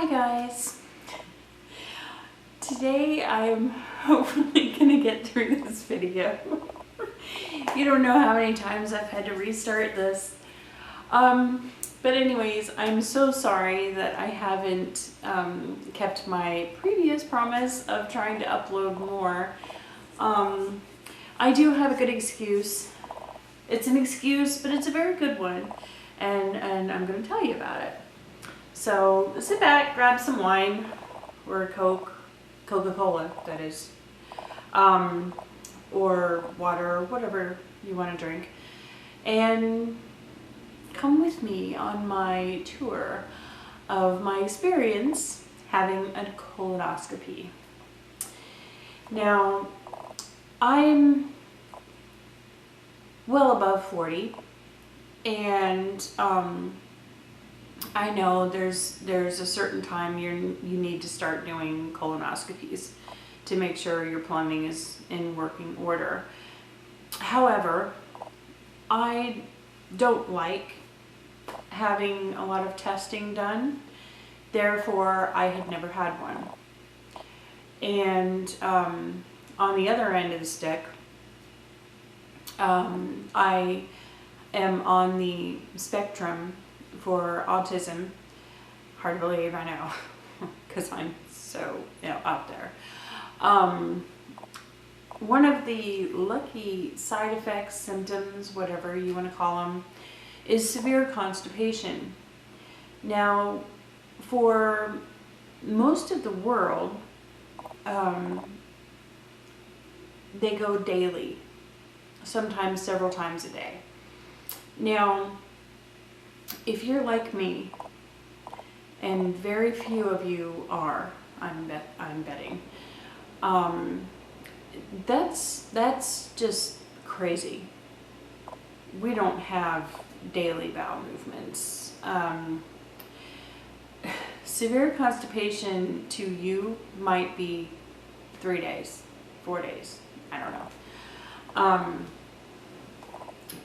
Hi guys. Today I'm hopefully gonna get through this video. You don't know how many times I've had to restart this. But anyways, I'm so sorry that I haven't kept my previous promise of trying to upload more. I do have a good excuse. It's an excuse, but it's a very good one, and I'm going to tell you about it. So sit back, grab some wine, or a Coca-Cola, that is, or water, or whatever you want to drink, and come with me on my tour of my experience having a colonoscopy. Now, I'm well above 40, and I know there's a certain time you need to start doing colonoscopies to make sure your plumbing is in working order. However, I don't like having a lot of testing done, therefore I had never had one. And on the other end of the stick, I am on the spectrum for autism. Hard to believe, I know, because I'm so out there. One of the lucky side effects, symptoms, whatever you want to call them, is severe constipation. Now, for most of the world, they go daily, sometimes several times a day. Now, if you're like me, and very few of you are, I'm betting, that's just crazy. We don't have daily bowel movements. Severe constipation to you might be 3 days, 4 days, I don't know.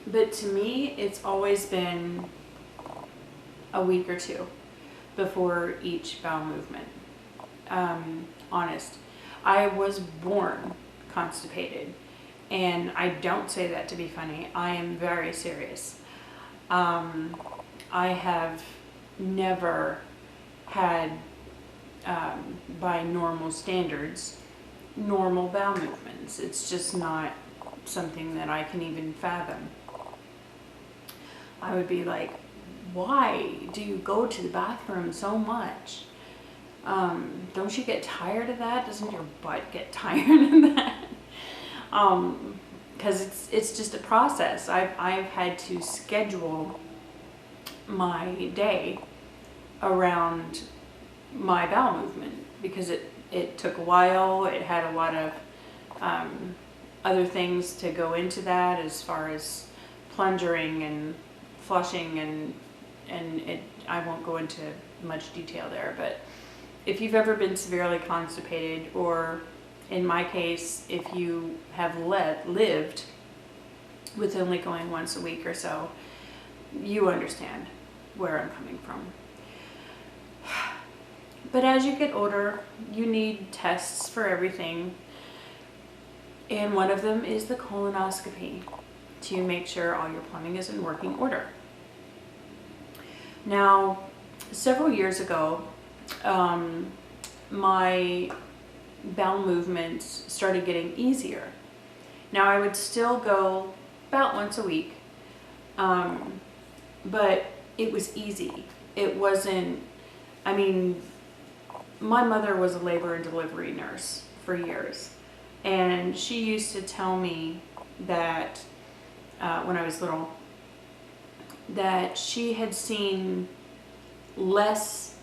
But to me, it's always been a week or two before each bowel movement. Honest. I was born constipated, and I don't say that to be funny. I am very serious. I have never had, by normal standards, normal bowel movements. It's just not something that I can even fathom. I would be like, why do you go to the bathroom so much? Don't you get tired of that? Doesn't your butt get tired of that? Because it's just a process. I've had to schedule my day around my bowel movement because it took a while. It had a lot of other things to go into that, as far as plungering and flushing, and I won't go into much detail there, but if you've ever been severely constipated, or in my case, if you have lived with only going once a week or so, you understand where I'm coming from. But as you get older, you need tests for everything, and one of them is the colonoscopy, to make sure all your plumbing is in working order. Now, several years ago, my bowel movements started getting easier. Now, I would still go about once a week, but it was easy. It wasn't, I mean, my mother was a labor and delivery nurse for years, and she used to tell me that when I was little, that she had seen less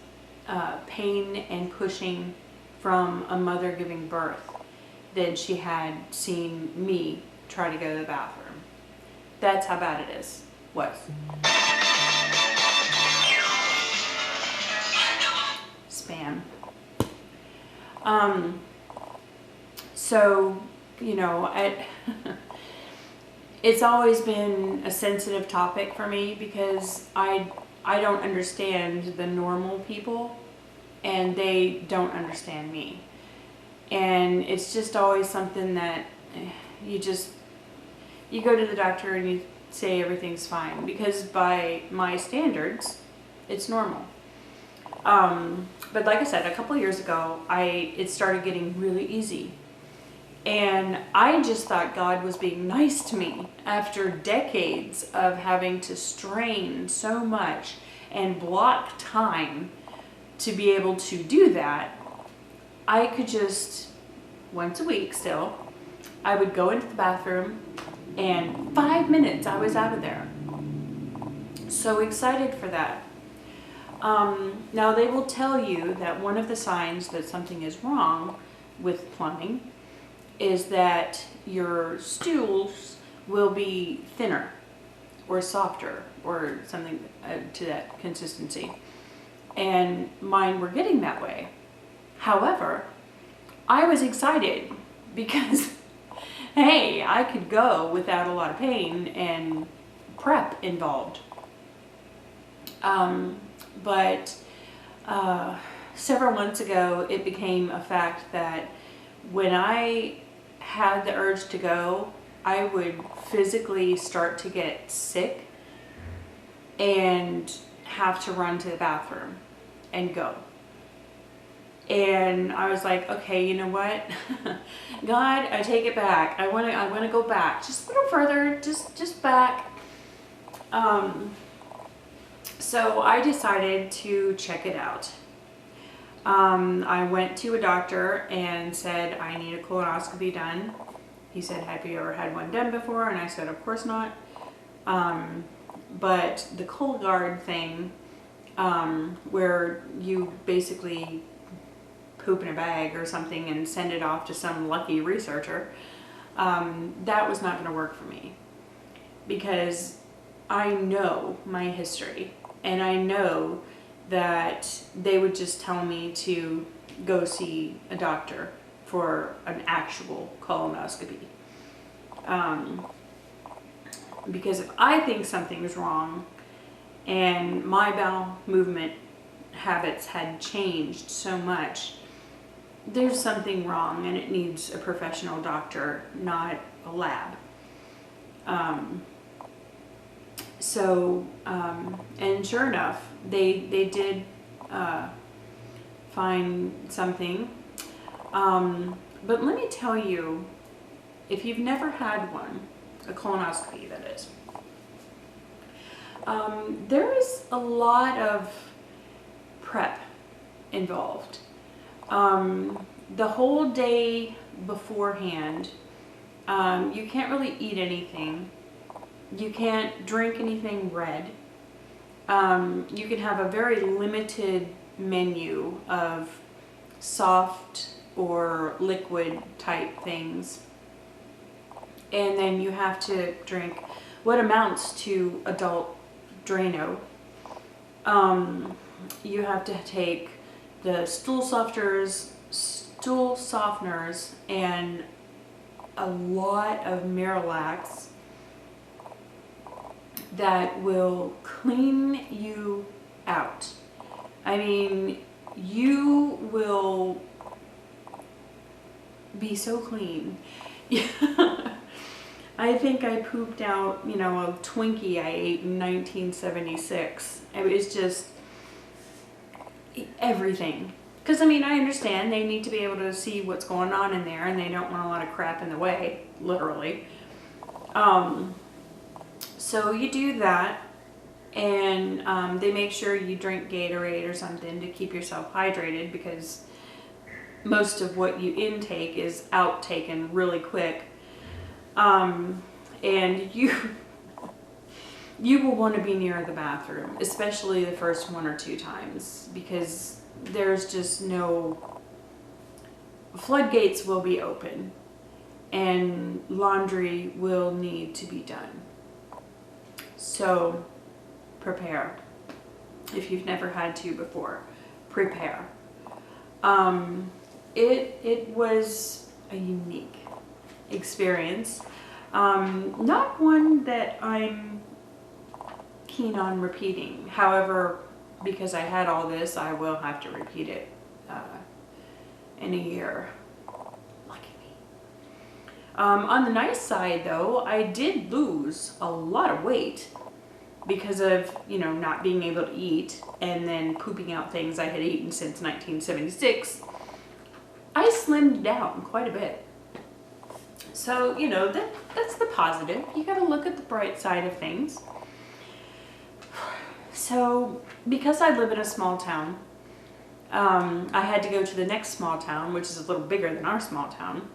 pain and pushing from a mother giving birth than she had seen me try to go to the bathroom. That's how bad it was. Spam. So, it's always been a sensitive topic for me, because I don't understand the normal people and they don't understand me. And it's just always something that you go to the doctor and you say everything's fine, because by my standards, it's normal. But like I said, a couple of years ago, it started getting really easy. And I just thought God was being nice to me after decades of having to strain so much and block time to be able to do that. I could just, once a week still, I would go into the bathroom and 5 minutes I was out of there. So excited for that. Now they will tell you that one of the signs that something is wrong with plumbing is that your stools will be thinner or softer or something to that consistency. And mine were getting that way. However, I was excited because, hey, I could go without a lot of pain and prep involved. But several months ago, it became a fact that when I had the urge to go, I would physically start to get sick and have to run to the bathroom and go. And I was like, okay, you know what? God, I take it back. I want to go back. Just a little further, just back. So I decided to check it out. I went to a doctor and said, I need a colonoscopy done. He said, have you ever had one done before? And I said, of course not. But the Cologuard thing, where you basically poop in a bag or something and send it off to some lucky researcher, that was not going to work for me, because I know my history, and I know that they would just tell me to go see a doctor for an actual colonoscopy. Because if I think something is wrong and my bowel movement habits had changed so much, there's something wrong and it needs a professional doctor, not a lab. And sure enough, they did find something. But let me tell you, if you've never had one, a colonoscopy that is, there is a lot of prep involved. The whole day beforehand, you can't really eat anything. You can't drink anything red. You can have a very limited menu of soft or liquid type things. And then you have to drink what amounts to adult Drano. You have to take the stool softeners, and a lot of Miralax that will clean you out. I mean, you will be so clean. I think I pooped out, a Twinkie I ate in 1976. It was just everything. Because, I understand they need to be able to see what's going on in there, and they don't want a lot of crap in the way, literally. So you do that, and they make sure you drink Gatorade or something to keep yourself hydrated, because most of what you intake is outtaken really quick. And you will want to be near the bathroom, especially the first 1 or 2 times, because there's just no, floodgates will be open and laundry will need to be done. So prepare. If you've never had to before, prepare. It was a unique experience. Not one that I'm keen on repeating. However, because I had all this, I will have to repeat it in a year. Lucky me. On the nice side though, I did lose a lot of weight because of, you know, not being able to eat and then pooping out things I had eaten since 1976. I slimmed down quite a bit. So, you know, that's the positive. You gotta look at the bright side of things. So, because I live in a small town, I had to go to the next small town, which is a little bigger than our small town,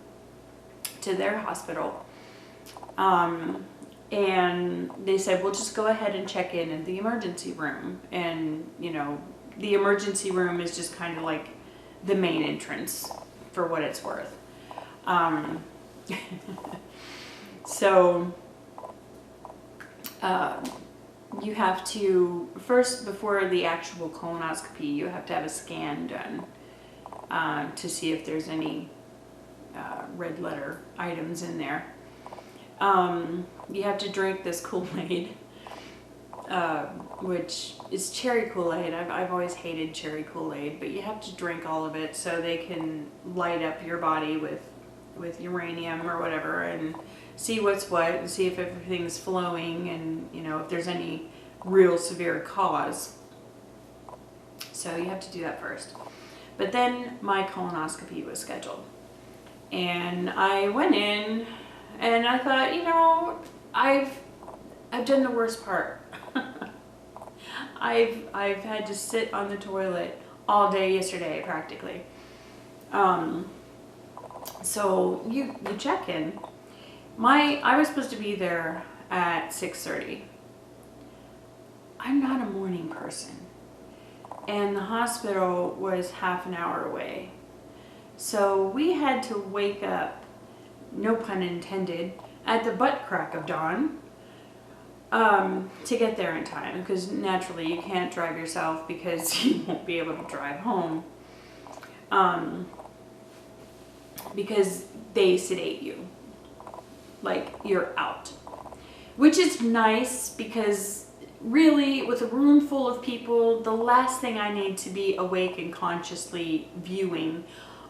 to their hospital. And they said, well, just go ahead and check in the emergency room. And, you know, the emergency room is just kind of like the main entrance for what it's worth. So, you have to, first, before the actual colonoscopy, you have to have a scan done to see if there's any red letter items in there. You have to drink this Kool-Aid, which is cherry Kool-Aid. I've always hated cherry Kool-Aid, but you have to drink all of it so they can light up your body with uranium or whatever and see what's what and see if everything's flowing and, you know, if there's any real severe cause. So you have to do that first. But then my colonoscopy was scheduled. And I went in and I thought, you know, I've done the worst part. I've had to sit on the toilet all day yesterday practically. So you check in. I was supposed to be there at 6:30. I'm not a morning person. And the hospital was half an hour away. So we had to wake up, no pun intended, at the butt crack of dawn to get there in time. Because naturally you can't drive yourself because you won't be able to drive home. Because they sedate you. Like, you're out. Which is nice because really, with a room full of people, the last thing I need to be awake and consciously viewing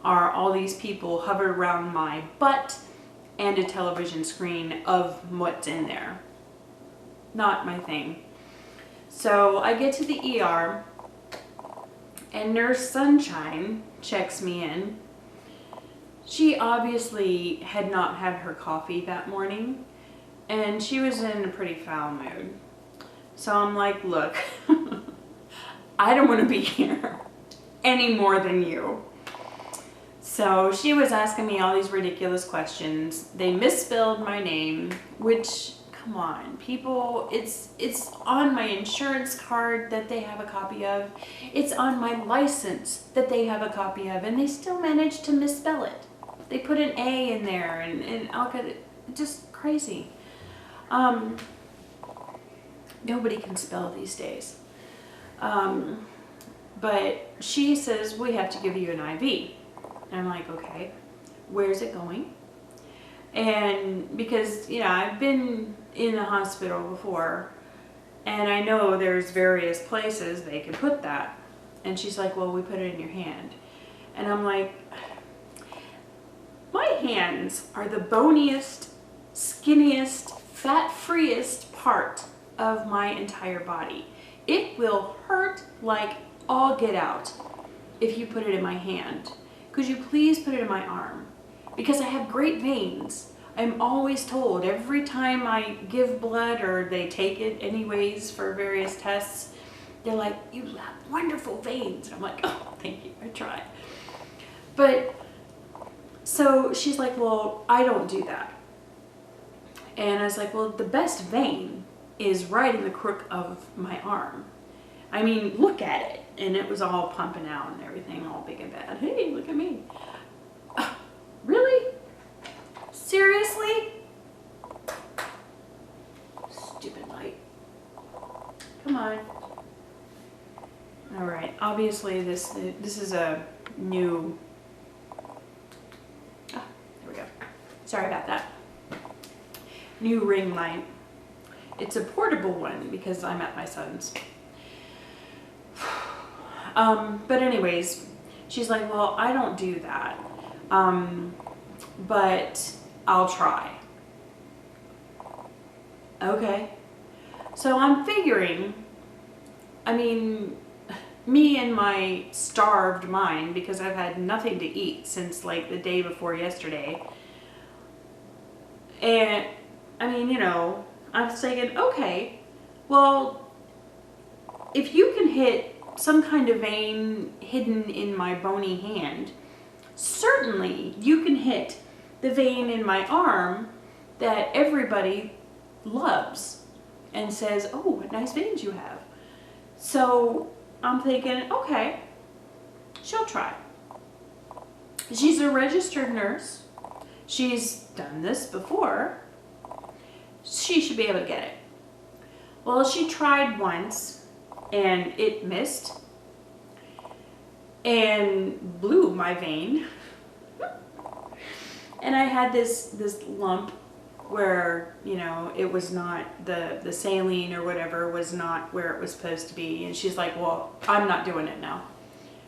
are all these people hovered around my butt and a television screen of what's in there. Not my thing. So I get to the ER and Nurse Sunshine checks me in. She obviously had not had her coffee that morning and she was in a pretty foul mood. So I'm like, look, I don't want to be here any more than you. So she was asking me all these ridiculous questions. They misspelled my name, which, come on, people, it's on my insurance card that they have a copy of. It's on my license that they have a copy of, and they still managed to misspell it. They put an A in there and just crazy. Nobody can spell these days. But she says, we have to give you an IV. And I'm like, okay, where's it going? And because, you know, I've been in a hospital before and I know there's various places they can put that. And she's like, well, we put it in your hand. And I'm like, my hands are the boniest, skinniest, fat-freest part of my entire body. It will hurt like all get out if you put it in my hand. Could you please put it in my arm? Because I have great veins. I'm always told every time I give blood or they take it anyways for various tests, they're like, you have wonderful veins. And I'm like, oh, thank you, I try. But, so she's like, well, I don't do that. And I was like, well, the best vein is right in the crook of my arm. I mean, look at it. And it was all pumping out and everything, all big and bad. Hey, look at me. Really? Seriously? Stupid light. Come on. All right. Obviously, this is a new. Ah, there we go. Sorry about that. New ring light. It's a portable one because I'm at my son's. But anyways, she's like, well, I don't do that. But I'll try. Okay. So I'm figuring, I mean, me and my starved mind, because I've had nothing to eat since like the day before yesterday. And I mean, you know, I was thinking, okay, well, if you can hit some kind of vein hidden in my bony hand, certainly you can hit the vein in my arm that everybody loves and says, oh, what nice veins you have. So I'm thinking, okay, she'll try. She's a registered nurse. She's done this before. She should be able to get it. Well, she tried once and it missed and blew my vein. And I had this lump where, you know, it was not, the saline or whatever was not where it was supposed to be. And she's like, well, I'm not doing it now.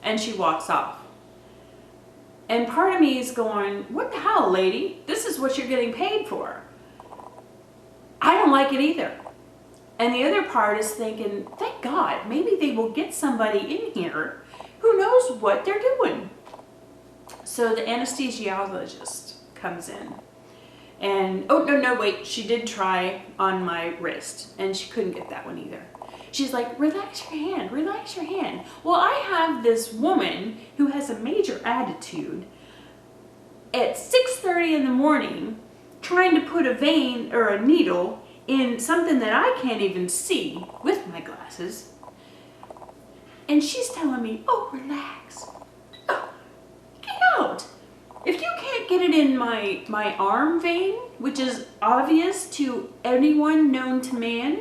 And she walks off. And part of me is going, what the hell, lady? This is what you're getting paid for. I don't like it either. And the other part is thinking, thank God, maybe they will get somebody in here who knows what they're doing. So the anesthesiologist comes in. And, oh, no, wait, she did try on my wrist, and she couldn't get that one either. She's like, relax your hand, relax your hand. Well, I have this woman who has a major attitude at 6:30 in the morning trying to put a vein or a needle in something that I can't even see with my glasses. And she's telling me, oh, relax. Oh, get out. If you can't get it in my arm vein, which is obvious to anyone known to man,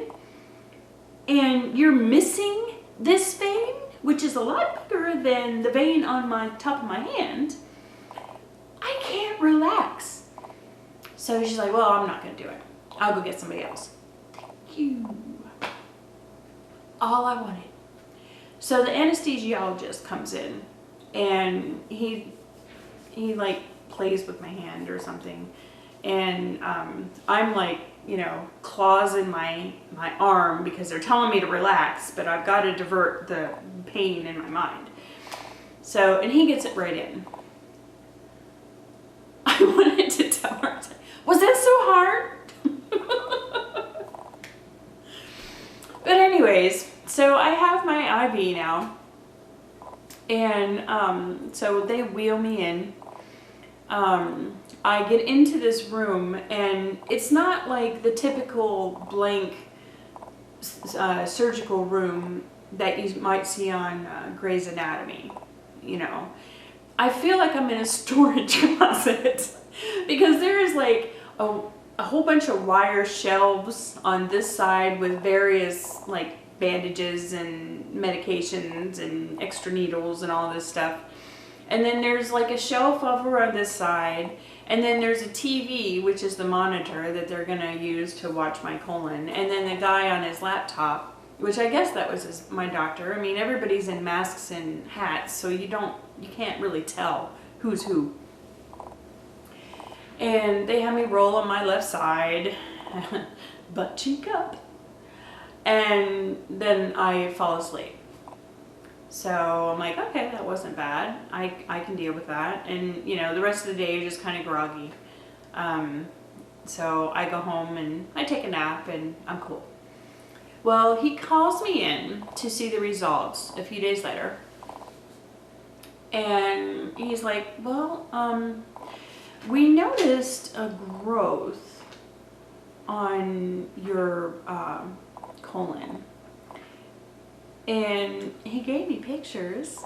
and you're missing this vein, which is a lot bigger than the vein on my top of my hand, I can't relax. So she's like, well, I'm not going to do it. I'll go get somebody else. Thank you. All I wanted. So the anesthesiologist comes in, and he like plays with my hand or something, and I'm like, you know, claws in my arm because they're telling me to relax, but I've got to divert the pain in my mind. So, and he gets it right in. I wanted to tell her, was that so hard? But anyways, so I have my IV now, and so they wheel me in. I get into this room, and it's not like the typical blank surgical room that you might see on Grey's Anatomy, you know. I feel like I'm in a storage closet because there is like a whole bunch of wire shelves on this side with various like bandages and medications and extra needles and all this stuff. And then there's like a shelf over on this side, and then there's a TV, which is the monitor that they're gonna use to watch my colon, and then the guy on his laptop, which I guess that was my doctor. I mean, everybody's in masks and hats, so you can't really tell who's who. And they have me roll on my left side, butt cheek up, and then I fall asleep. So I'm like, okay, that wasn't bad. I can deal with that. And, you know, the rest of the day is just kind of groggy. So I go home and I take a nap and I'm cool. Well, he calls me in to see the results a few days later. And he's like, well, we noticed a growth on your colon. And he gave me pictures.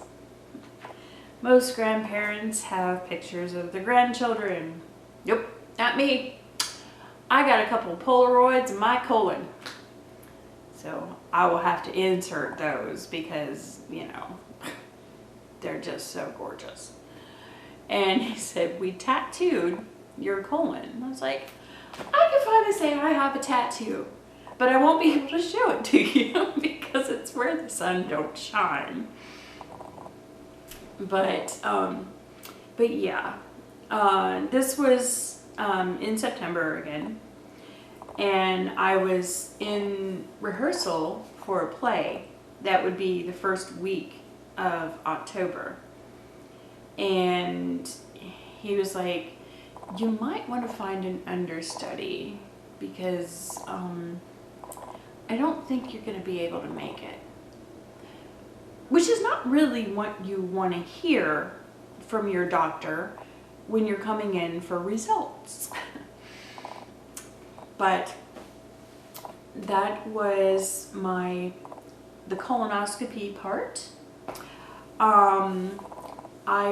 Most grandparents have pictures of their grandchildren. Nope, not me. I got a couple of Polaroids in my colon. So I will have to insert those because, you know, they're just so gorgeous. And he said, we tattooed your colon. And I was like, I can finally say I have a tattoo. But I won't be able to show it to you because it's where the sun don't shine. But yeah, this was in September again, and I was in rehearsal for a play that would be the first week of October. And he was like, you might want to find an understudy because I don't think you're going to be able to make it. Which is not really what you want to hear from your doctor when you're coming in for results. But that was the colonoscopy part. I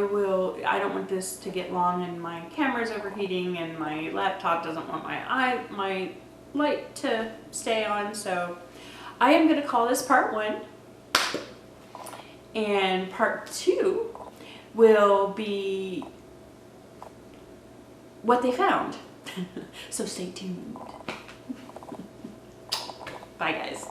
don't want this to get long, and my camera's overheating and my laptop doesn't want my light to stay on, so I am going to call this part 1. And part 2 will be what they found. So stay tuned. Bye guys.